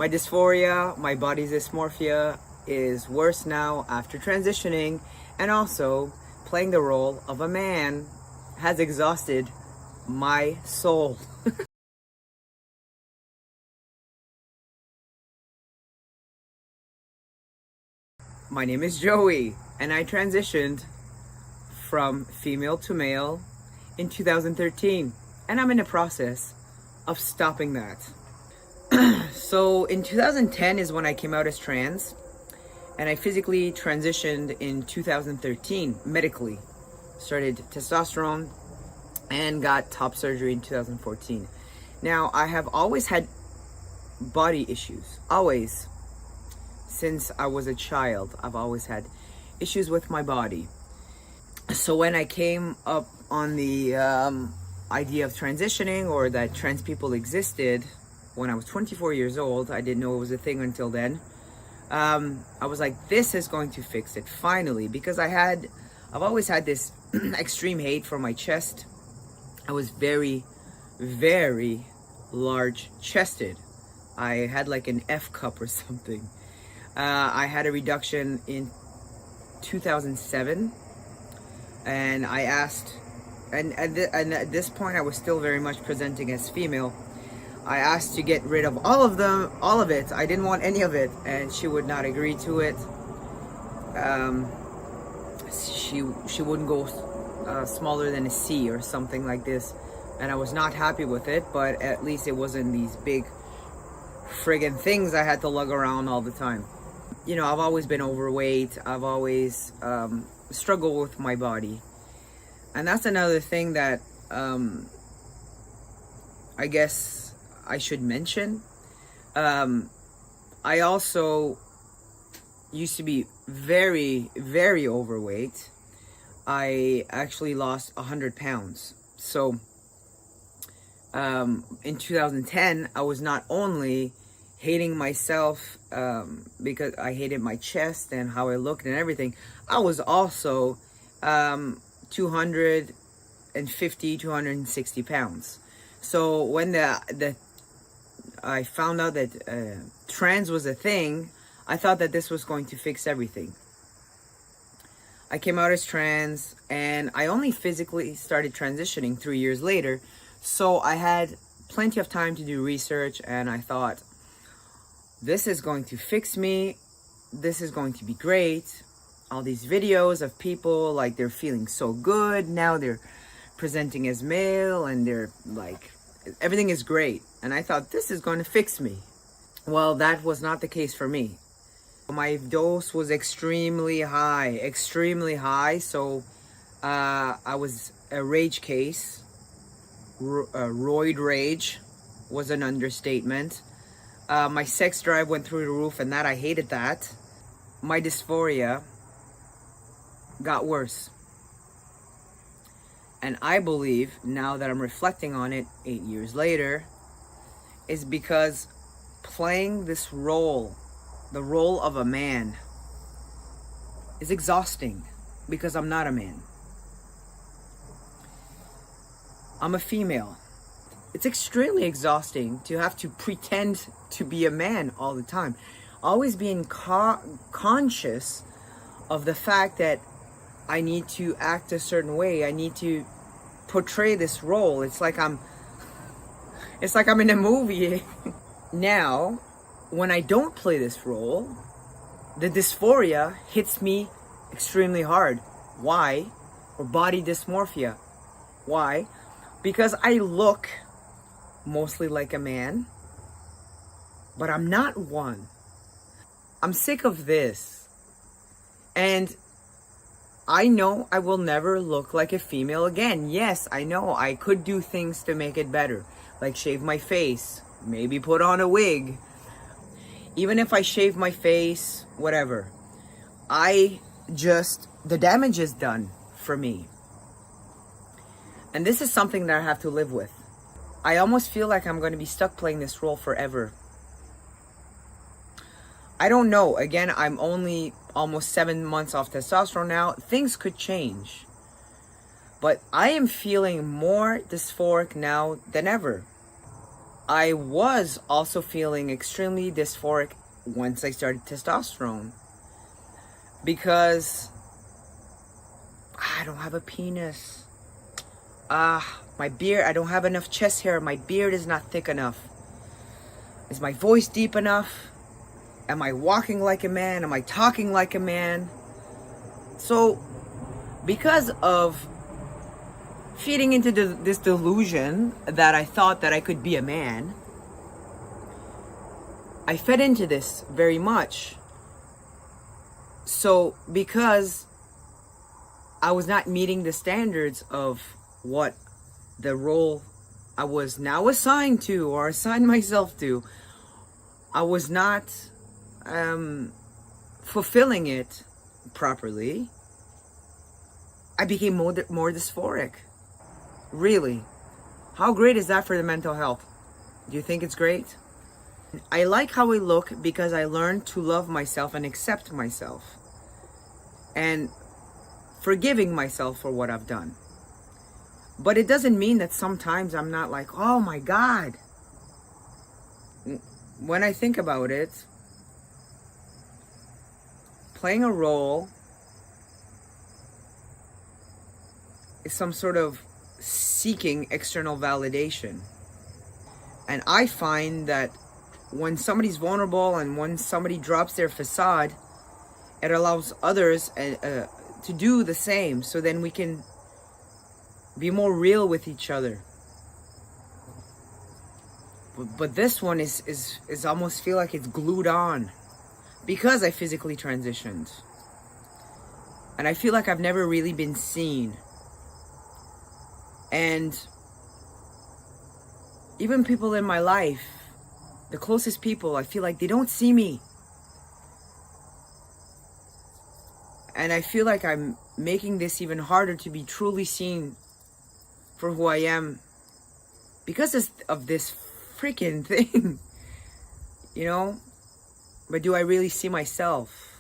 My dysphoria, my body's dysmorphia is worse now after transitioning, and also playing the role of a man has exhausted my soul. My name is Joey, and I transitioned from female to male in 2013, and I'm in the process of stopping that. So in 2010 is when I came out as trans, and I physically transitioned in 2013 medically. Started testosterone and got top surgery in 2014. Now, I have always had body issues, always. Since I was a child, I've always had issues with my body. So when I came up on the idea of transitioning, or that trans people existed, when I was 24 years old, I didn't know it was a thing until then. I was like, this is going to fix it finally, because I've always had this extreme hate for my chest. I was very, very large chested. I had like an F cup or something. I had a reduction in 2007, and I asked, and at this point I was still very much presenting as female. I asked to get rid of all of it. I didn't want any of it, and she would not agree to it. She wouldn't go smaller than a C or something like this, and I was not happy with it, but at least it wasn't these big friggin' things I had to lug around all the time. You know, I've always been overweight. I've always struggled with my body. And that's another thing that I guess I should mention. I also used to be very, very overweight. I actually lost 100 pounds. So in 2010, I was not only hating myself because I hated my chest and how I looked and everything, I was also 250, 260 pounds. So when I found out that trans was a thing, I thought that this was going to fix everything. I came out as trans, and I only physically started transitioning 3 years later, so I had plenty of time to do research, and I thought, this is going to fix me. This is going to be great. All these videos of people, like, they're feeling so good. Now they're presenting as male, and they're like, everything is great. And I thought, this is going to fix me. Well, that was not the case for me. My dose was extremely high. So I was a rage case. Roid rage was an understatement. My sex drive went through the roof, and that I hated that. My dysphoria got worse. And I believe, now that I'm reflecting on it 8 years later, is because playing this role, the role of a man, is exhausting, because I'm not a man. I'm a female. It's extremely exhausting to have to pretend to be a man all the time. Always being conscious of the fact that I need to act a certain way. I need to portray this role. It's like I'm in a movie. Now, when I don't play this role, the dysphoria hits me extremely hard. Why? Or body dysmorphia. Why? Because I look mostly like a man, but I'm not one. I'm sick of this. And I know I will never look like a female again. Yes, I know I could do things to make it better, like shave my face, maybe put on a wig. Even if I shave my face, whatever, the damage is done for me. And this is something that I have to live with. I almost feel like I'm going to be stuck playing this role forever. I don't know. Again, I'm only almost 7 months off testosterone now. Things could change. But I am feeling more dysphoric now than ever. I was also feeling extremely dysphoric once I started testosterone, because I don't have a penis. My beard, I don't have enough chest hair. My beard is not thick enough. Is my voice deep enough? Am I walking like a man? Am I talking like a man? So, because of feeding into this delusion that I thought that I could be a man, I fed into this very much. So, because I was not meeting the standards of what the role I was now assigned to, or assigned myself to, I was not fulfilling it properly, I became more dysphoric. Really. How great is that for the mental health? Do you think it's great? I like how I look because I learned to love myself and accept myself, and forgiving myself for what I've done. But it doesn't mean that sometimes I'm not like, oh my God. When I think about it, playing a role is some sort of seeking external validation. And I find that when somebody's vulnerable and when somebody drops their facade, it allows others to do the same, so then we can be more real with each other. But this one is almost feel like it's glued on, because I physically transitioned. And I feel like I've never really been seen. And even people in my life, the closest people, I feel like they don't see me. And I feel like I'm making this even harder to be truly seen for who I am, because of this freaking thing, you know? But do I really see myself?